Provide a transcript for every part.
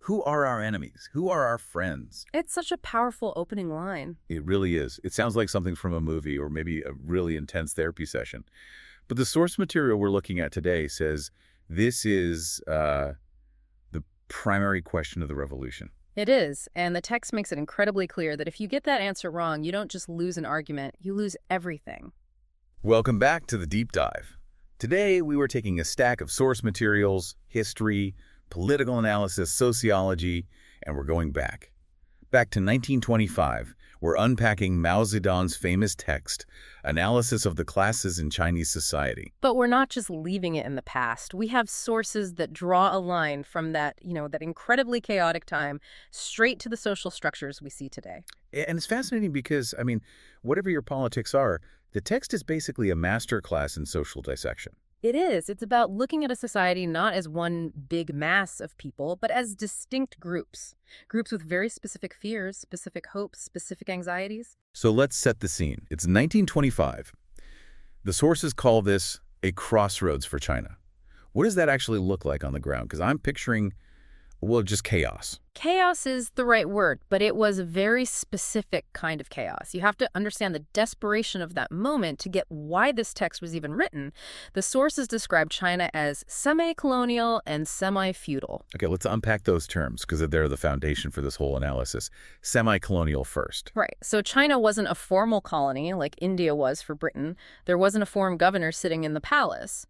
Who are our enemies? Who are our friends? It's such a powerful opening line. It really is. It sounds like something from a movie or maybe a really intense therapy session. But the source material we're looking at today says this is the primary question of the revolution. It is, and the text makes it incredibly clear that if you get that answer wrong, you don't just lose an argument, you lose everything. Welcome back to the Deep Dive. Today, we were taking a stack of source materials, history, political analysis, sociology, and we're going back. Back to 1925, we're unpacking Mao Zedong's famous text, Analysis of the Classes in Chinese Society. But we're not just leaving it in the past. We have sources that draw a line from that, that incredibly chaotic time straight to the social structures we see today. And it's fascinating because, whatever your politics are, the text is basically a master class in social dissection. It is. It's about looking at a society not as one big mass of people, but as distinct groups. Groups with very specific fears, specific hopes, specific anxieties. So let's set the scene. It's 1925. The sources call this a crossroads for China. What does that actually look like on the ground? Because I'm picturing, just chaos. Chaos is the right word, but it was a very specific kind of chaos. You have to understand the desperation of that moment to get why this text was even written. The sources describe China as semi-colonial and semi-feudal. Okay, let's unpack those terms because they're the foundation for this whole analysis. Semi-colonial first. Right. So China wasn't a formal colony like India was for Britain. There wasn't a foreign governor sitting in the palace.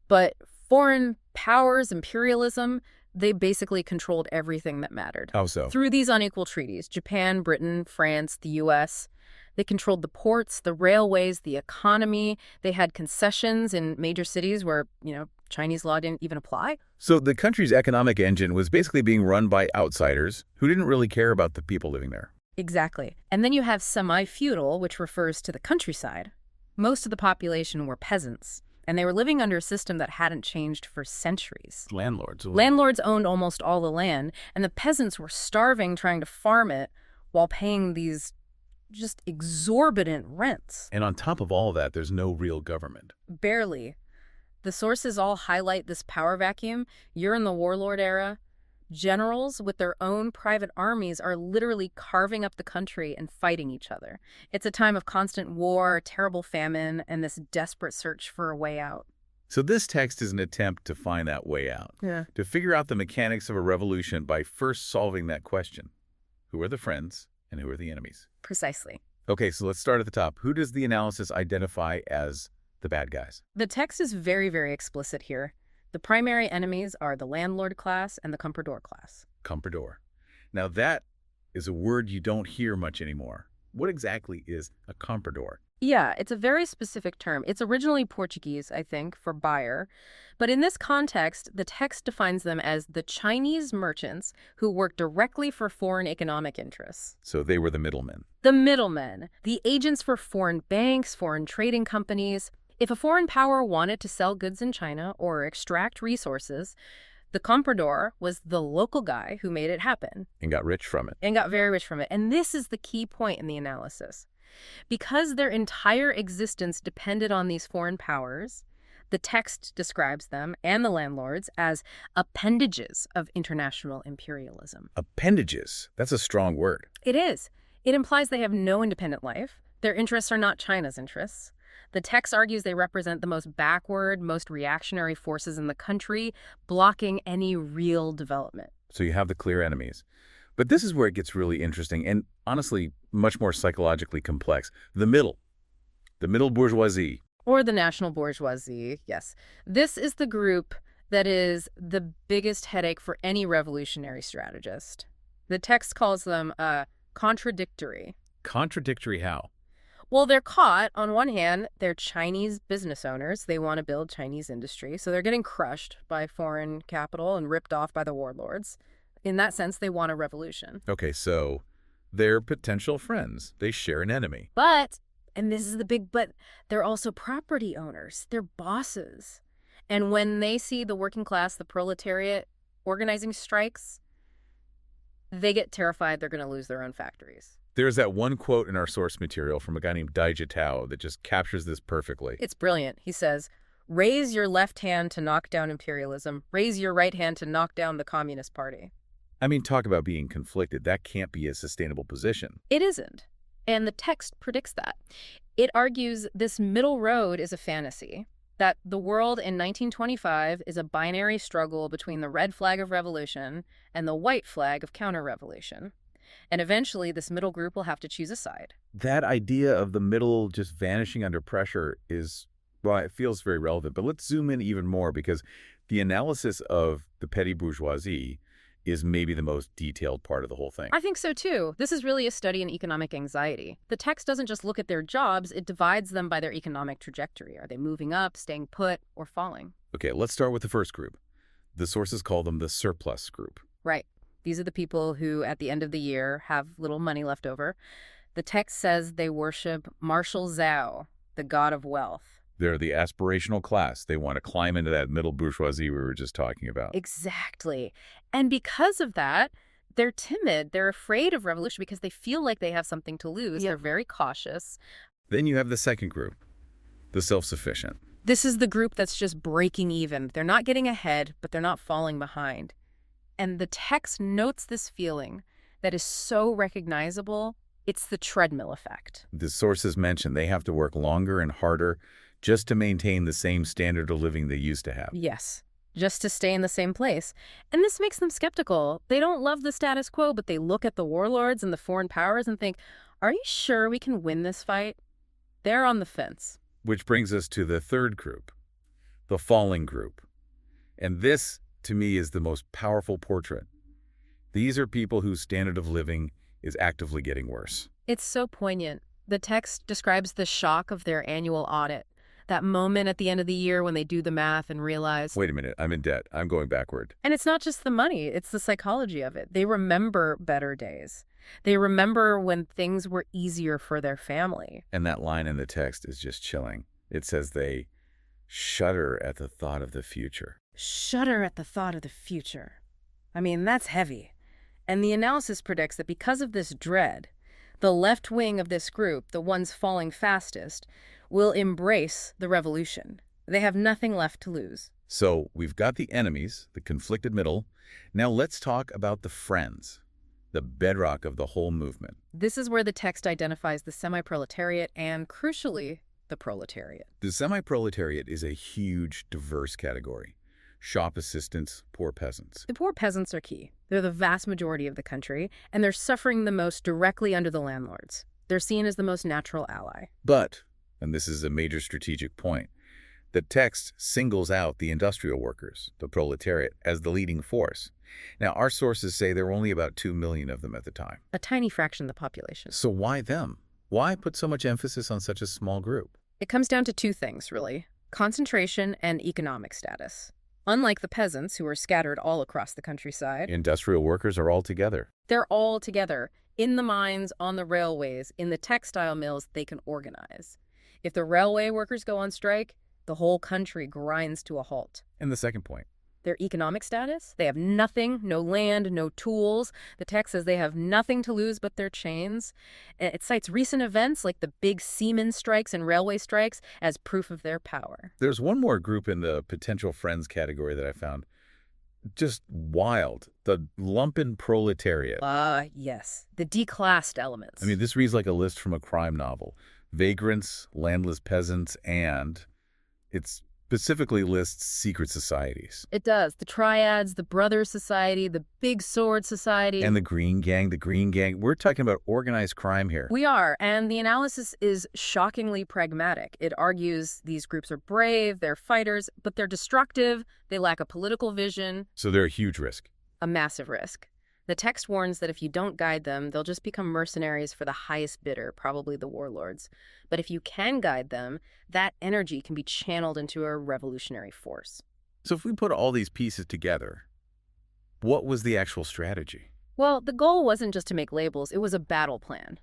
But foreign powers, imperialism, they basically controlled everything that mattered. How so? Through these unequal treaties, Japan, Britain, France, the U.S., they controlled the ports, the railways, the economy. They had concessions in major cities where, Chinese law didn't even apply. So the country's economic engine was basically being run by outsiders who didn't really care about the people living there. Exactly. And then you have semi-feudal, which refers to the countryside. Most of the population were peasants. And they were living under a system that hadn't changed for centuries. Landlords. Landlords owned almost all the land, and the peasants were starving trying to farm it while paying these just exorbitant rents. And on top of all that, there's no real government. Barely. The sources all highlight this power vacuum. You're in the warlord era. Generals with their own private armies are literally carving up the country and fighting each other. It's a time of constant war, terrible famine, and this desperate search for a way out. So this text is an attempt to find that way out, to figure out the mechanics of a revolution by first solving that question. Who are the friends and who are the enemies? Precisely. Okay, so let's start at the top. Who does the analysis identify as the bad guys? The text is very, very explicit here. The primary enemies are the landlord class and the comprador class. Comprador. Now that is a word you don't hear much anymore. What exactly is a comprador? Yeah, it's a very specific term. It's originally Portuguese, I think, for buyer. But in this context, the text defines them as the Chinese merchants who work directly for foreign economic interests. So they were the middlemen. The middlemen, the agents for foreign banks, foreign trading companies. If a foreign power wanted to sell goods in China or extract resources, the comprador was the local guy who made it happen. And got rich from it. And got very rich from it. And this is the key point in the analysis. Because their entire existence depended on these foreign powers, the text describes them and the landlords as appendages of international imperialism. Appendages? That's a strong word. It is. It implies they have no independent life. Their interests are not China's interests. The text argues they represent the most backward, most reactionary forces in the country, blocking any real development. So you have the clear enemies. But this is where it gets really interesting and, honestly, much more psychologically complex. The middle bourgeoisie. Or the national bourgeoisie, yes. This is the group that is the biggest headache for any revolutionary strategist. The text calls them contradictory. Contradictory how? Well, they're caught. On one hand, they're Chinese business owners. They want to build Chinese industry. So they're getting crushed by foreign capital and ripped off by the warlords. In that sense, they want a revolution. Okay, so they're potential friends. They share an enemy. But, and this is the big but, they're also property owners. They're bosses. And when they see the working class, the proletariat, organizing strikes, they get terrified they're going to lose their own factories. There's that one quote in our source material from a guy named Dai Jitao that just captures this perfectly. It's brilliant. He says, raise your left hand to knock down imperialism. Raise your right hand to knock down the Communist Party. I mean, talk about being conflicted. That can't be a sustainable position. It isn't. And the text predicts that. It argues this middle road is a fantasy, that the world in 1925 is a binary struggle between the red flag of revolution and the white flag of counter-revolution. And eventually, this middle group will have to choose a side. That idea of the middle just vanishing under pressure is, well, it feels very relevant. But let's zoom in even more, because the analysis of the petty bourgeoisie is maybe the most detailed part of the whole thing. I think so, too. This is really a study in economic anxiety. The text doesn't just look at their jobs, it divides them by their economic trajectory. Are they moving up, staying put, or falling? Okay, let's start with the first group. The sources call them the surplus group. Right. These are the people who, at the end of the year, have little money left over. The text says they worship Marshal Zhao, the god of wealth. They're the aspirational class. They want to climb into that middle bourgeoisie we were just talking about. Exactly. And because of that, they're timid. They're afraid of revolution because they feel like they have something to lose. They're very cautious. Then you have the second group, the self-sufficient. This is the group that's just breaking even. They're not getting ahead, but they're not falling behind. And the text notes this feeling that is so recognizable. It's the treadmill effect. The sources mention they have to work longer and harder just to maintain the same standard of living they used to have. Yes, just to stay in the same place. And this makes them skeptical. They don't love the status quo, but they look at the warlords and the foreign powers and think, are you sure we can win this fight? They're on the fence. Which brings us to the third group, the falling group. And this, to me, is the most powerful portrait. These are people whose standard of living is actively getting worse. It's so poignant. The text describes the shock of their annual audit. That moment at the end of the year when they do the math and realize, wait a minute, I'm in debt. I'm going backward. And it's not just the money, it's the psychology of it. They remember better days. They remember when things were easier for their family. And that line in the text is just chilling. It says they shudder at the thought of the future. Shudder at the thought of the future. I mean, that's heavy. And the analysis predicts that because of this dread, the left wing of this group, the ones falling fastest, will embrace the revolution. They have nothing left to lose. So we've got the enemies, the conflicted middle. Now let's talk about the friends, the bedrock of the whole movement. This is where the text identifies the semi-proletariat and, crucially, the proletariat. The semi-proletariat is a huge, diverse category. Shop assistants, poor peasants. The poor peasants are key. They're the vast majority of the country, and they're suffering the most directly under the landlords. They're seen as the most natural ally. But, and this is a major strategic point, the text singles out the industrial workers, the proletariat, as the leading force. Now, our sources say there were only about 2 million of them at the time. A tiny fraction of the population. So why them? Why put so much emphasis on such a small group? It comes down to two things, really. Concentration and economic status. Unlike the peasants, who are scattered all across the countryside, Industrial workers are all together. they're all together. In the mines, on the railways, in the textile mills, they can organize. If the railway workers go on strike, the whole country grinds to a halt. And the second point, Their economic status? They have nothing, no land, no tools. The text says they have nothing to lose but their chains. It cites recent events like the big Siemens strikes and railway strikes as proof of their power. there's one more group in the potential friends category that I found just wild, the lumpen proletariat. Yes, the declassed elements. I mean, this reads like a list from a crime novel. Vagrants, landless peasants, and it specifically lists secret societies. It does. The Triads, the Brothers Society, the Big Sword Society. And the Green Gang. We're talking about organized crime here. We are, and the analysis is shockingly pragmatic. It argues these groups are brave, they're fighters, but they're destructive, they lack a political vision, So they're a huge risk. a massive risk. The text warns that if you don't guide them, they'll just become mercenaries for the highest bidder, probably the warlords. But if you can guide them, that energy can be channeled into a revolutionary force. So if we put all these pieces together, what was the actual strategy? Well, the goal wasn't just to make labels, it was a battle plan.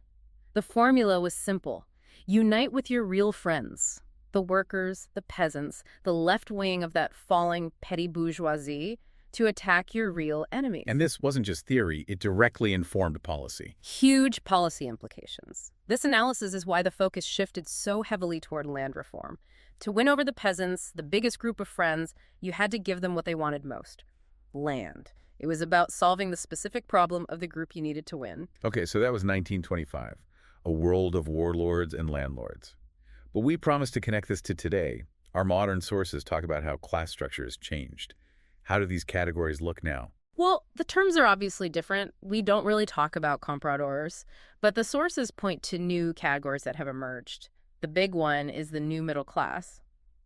The formula was simple. Unite with your real friends, the workers, the peasants, the left wing of that falling petty bourgeoisie, to attack your real enemies. And this wasn't just theory, it directly informed policy. Huge policy implications. This analysis is why the focus shifted so heavily toward land reform. To win over the peasants, the biggest group of friends, you had to give them what they wanted most: land. It was about solving the specific problem of the group you needed to win. Okay, so that was 1925, a world of warlords and landlords. But we promised to connect this to today. Our modern sources talk about how class structure has changed. How do these categories look now? Well, the terms are obviously different. We don't really talk about compradors, but the sources point to new categories that have emerged. The big one is the new middle class.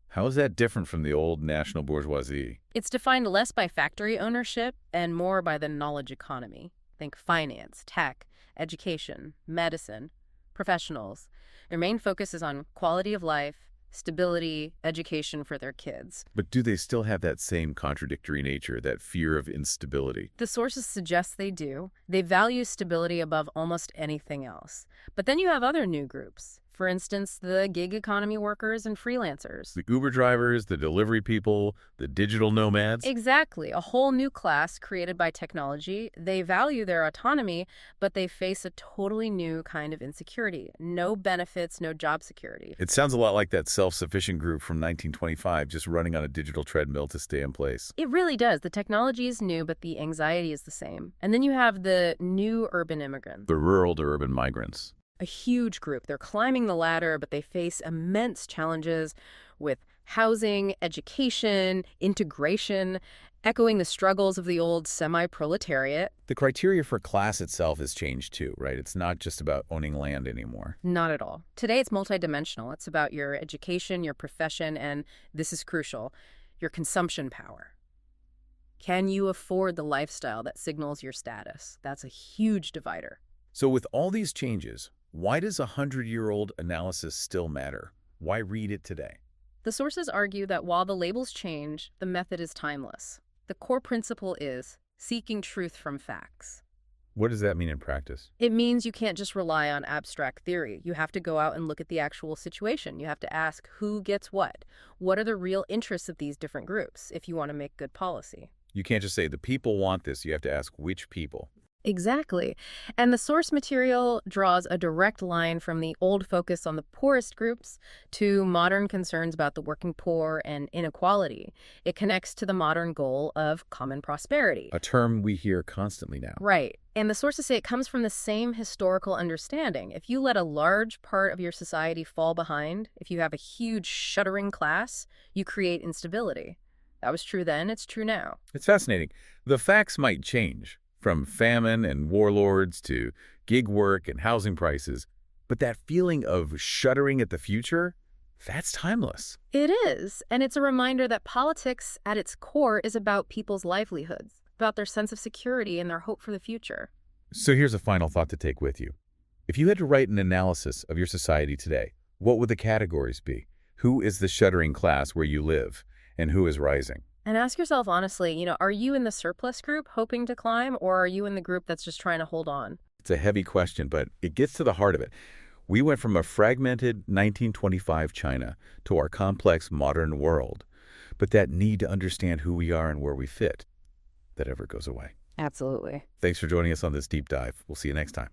How is that different from the old national bourgeoisie? It's defined less by factory ownership and more by the knowledge economy. Think finance, tech, education, medicine, professionals. Their main focus is on quality of life, stability, education for their kids. But do they still have that same contradictory nature, that fear of instability? The sources suggest they do. They value stability above almost anything else. But then you have other new groups. For instance, the gig economy workers and freelancers. The Uber drivers, the delivery people, the digital nomads? Exactly. A whole new class created by technology. They value their autonomy, but they face a totally new kind of insecurity. No benefits, no job security. It sounds a lot like that self-sufficient group from 1925, just running on a digital treadmill to stay in place. It really does. The technology is new, but the anxiety is the same. And then you have the new urban immigrants. The rural to urban migrants. A huge group. They're climbing the ladder, but they face immense challenges with housing, education, integration, echoing the struggles of the old semi-proletariat. The criteria for class itself has changed too, right? It's not just about owning land anymore. Not at all. Today it's multidimensional. It's about your education, your profession, and this is crucial, your consumption power. Can you afford the lifestyle that signals your status? That's a huge divider. So with all these changes, why does a 100-year-old analysis still matter? Why read it today? The sources argue that while the labels change, the method is timeless. The core principle is seeking truth from facts. What does that mean in practice? It means you can't just rely on abstract theory. You have to go out and look at the actual situation. You have to ask who gets what. What are the real interests of these different groups if you want to make good policy? You can't just say the people want this. You have to ask which people. Exactly. And the source material draws a direct line from the old focus on the poorest groups to modern concerns about the working poor and inequality. It connects to the modern goal of common prosperity. A term we hear constantly now. Right. And the sources say it comes from the same historical understanding. If you let a large part of your society fall behind, if you have a huge shuddering class, you create instability. That was true then, it's true now. It's fascinating. The facts might change, from famine and warlords to gig work and housing prices, but that feeling of shuddering at the future, that's timeless. It is, and it's a reminder that politics at its core is about people's livelihoods, about their sense of security and their hope for the future. So here's a final thought to take with you. If you had to write an analysis of your society today, what would the categories be? Who is the shuddering class where you live, and who is rising? And ask yourself honestly, are you in the surplus group hoping to climb, or are you in the group that's just trying to hold on? It's a heavy question, but it gets to the heart of it. We went from a fragmented 1925 China to our complex modern world. But that need to understand who we are and where we fit, that ever goes away. Absolutely. Thanks for joining us on this deep dive. We'll see you next time.